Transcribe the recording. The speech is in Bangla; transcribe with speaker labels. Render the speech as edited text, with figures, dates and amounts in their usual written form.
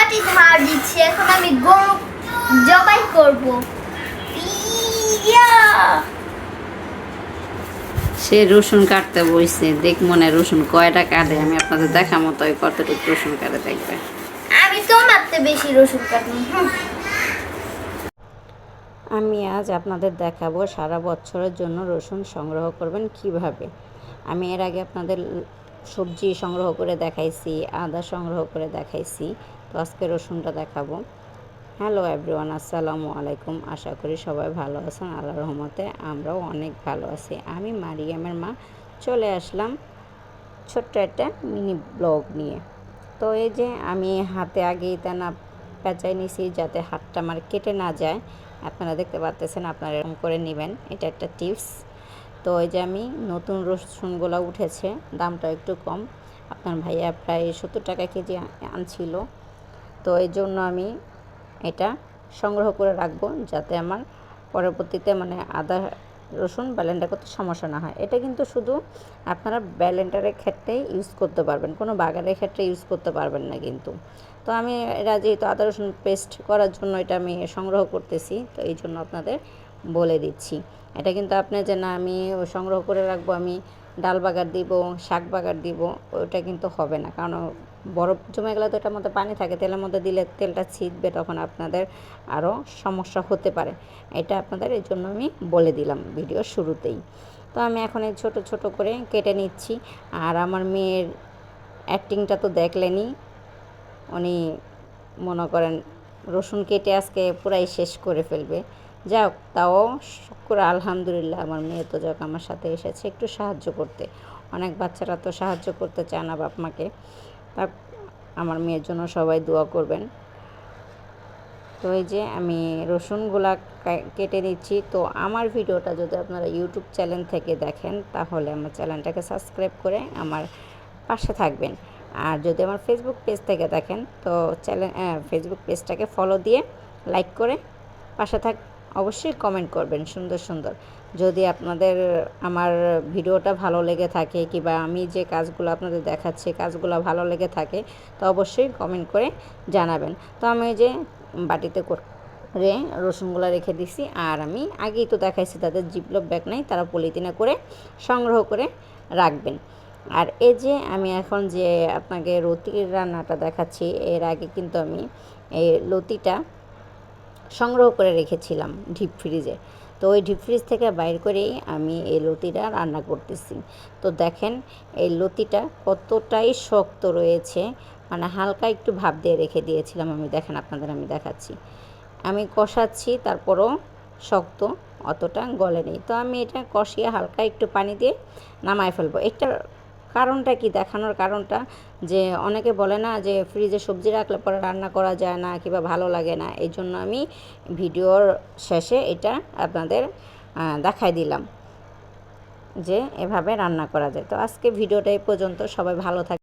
Speaker 1: মাটি ধার দিচ্ছি, এখন আমি গরু জবাই করব। ইয়া
Speaker 2: সে রসুন কাটতে বসছে, দেখ মনে রসুন কয়টা কাটে, আমি আপনাদের দেখার মতো কতটুকু রসুন কাটে দেখবে।
Speaker 1: আমি তো মারতে বেশি রসুন কাটি।
Speaker 2: আমি আজ আপনাদের দেখাবো সারা বছরের জন্য রসুন সংগ্রহ করবেন কিভাবে। আমি এর আগে আপনাদের সবজি সংগ্রহ করে দেখাইছি, আদা সংগ্রহ করে দেখাইছি, তো আজকে রসুনটা দেখাবো। হ্যালো এভরিওয়ান, আসসালামু আলাইকুম। আশা করি সবাই ভালো আছেন, আল্লাহর রহমতে আমরাও অনেক ভালো আছি। আমি মারিয়ামের মা চলে আসলাম ছোট্ট একটা মিনি ব্লগ নিয়ে। তো এই যে আমি হাতে আগেই না পেঁচাই নিছি যাতে হাতটা আমার কেটে না যায়। আপনারা দেখতে পাচ্ছেন, আপনারা এরকম করে নেবেন, এটা একটা টিপস। তো এই যে আমি নতুন রসুনগুলো উঠেছে, দামটা একটু কম, আপনার ভাইয়া প্রায় 70 টাকা কেজি আনছিল। তো এই জন্য আমি এটা সংগ্রহ করে রাখবো যাতে আমার পরবর্তীতে মানে আদা রসুন ব্লেন্ডার করতে সমস্যা না হয়। এটা কিন্তু শুধু আপনারা ব্লেন্ডারের ক্ষেত্রেই ইউজ করতে পারবেন, কোনো বাগানের ক্ষেত্রে ইউজ করতে পারবেন না কিন্তু। তো আমি এটা যেহেতু আদা রসুন পেস্ট করার জন্য এটা আমি সংগ্রহ করতেছি, তো এই জন্য আপনাদের বলে দিচ্ছি। এটা কিন্তু আপনি যে না আমি সংগ্রহ করে রাখবো, আমি ডাল বাগার দিব, শাক বাগার দিব, ওটা কিন্তু হবে না। কারণ বরফ জমে গেলে তো এটার মধ্যে পানি থাকে, তেলের মধ্যে দিলে তেলটা ছিটবে, তখন আপনাদের আরও সমস্যা হতে পারে। এটা আপনাদের এই জন্য আমি বলে দিলাম ভিডিওর শুরুতেই। তো আমি এখন এই ছোটো ছোটো করে কেটে নিচ্ছি। আর আমার মেয়ের অ্যাক্টিংটা তো দেখলেনই, উনি মনে করেন রসুন কেটে আজকে পুরাই শেষ করে ফেলবে। যাক, তাও শুকর আলহামদুলিল্লাহ, আমার মেয়ে তো যাক আমার সাথে এসেছে একটু সাহায্য করতে। অনেক বাচ্চারা তো সাহায্য করতে চায় না বাপ মাকে। তা আমার মেয়ের জন্য সবাই দোয়া করবেন। তো এই যে আমি রসুনগুলা কেটে নিচ্ছি। তো আমার ভিডিওটা যদি আপনারা ইউটিউব চ্যানেল থেকে দেখেন, তাহলে আমার চ্যানেলটাকে সাবস্ক্রাইব করে আমার পাশে থাকবেন। আর যদি আমার ফেসবুক পেজ থেকে দেখেন, তো ফেসবুক পেজটাকে ফলো দিয়ে লাইক করে পাশে অবশ্যই কমেন্ট করবেন সুন্দর সুন্দর। যদি আপনাদের আমার ভিডিওটা ভালো লেগে থাকে, কিংবা আমি যে কাজগুলো আপনাদের দেখাচ্ছি কাজগুলো ভালো লেগে থাকে, তো অবশ্যই কমেন্ট করে জানাবেন। তো আমি যে বাটিতে করে রসুনগুলো রেখে দিছি। আর আমি আগেই তো দেখাইছি, তাদের জিপলক ব্যাগ নাই, তারা পলিথিনে করে সংগ্রহ করে রাখবেন। আর এই যে আমি এখন যে আপনাকে লতির রান্নাটা দেখাচ্ছি, এর আগে কিন্তু আমি এই লতিটা সংগ্রহ করে রেখেছিলাম ডিপ ফ্রিজে। তো ওই ডিপ ফ্রিজ থেকে বাইর করেই আমি এই লতিটা রান্না করতেছি। তো দেখেন এই লতিটা কতটাই শক্ত রয়েছে, মানে হালকা একটু ভাপ দিয়ে রেখে দিয়েছিলাম আমি, দেখেন আপনাদের আমি দেখাচ্ছি, আমি কষাচ্ছি তারপরও শক্ত, অতটা গলে নেই। তো আমি এটা কষিয়ে হালকা একটু পানি দিয়ে নামায় ফেলবো। এটার কারণটা কি, দেখানোর কারণটা যে অনেকে বলে না যে ফ্রিজে সবজি রাখলে পরে রান্না করা যায় না কিংবা ভালো লাগে না, এই জন্য আমি ভিডিওর শেষে এটা আপনাদের দেখাই দিলাম যে এভাবে রান্না করা যায়। তো আজকে ভিডিওটা এই পর্যন্ত, সবাই ভালো থাকে।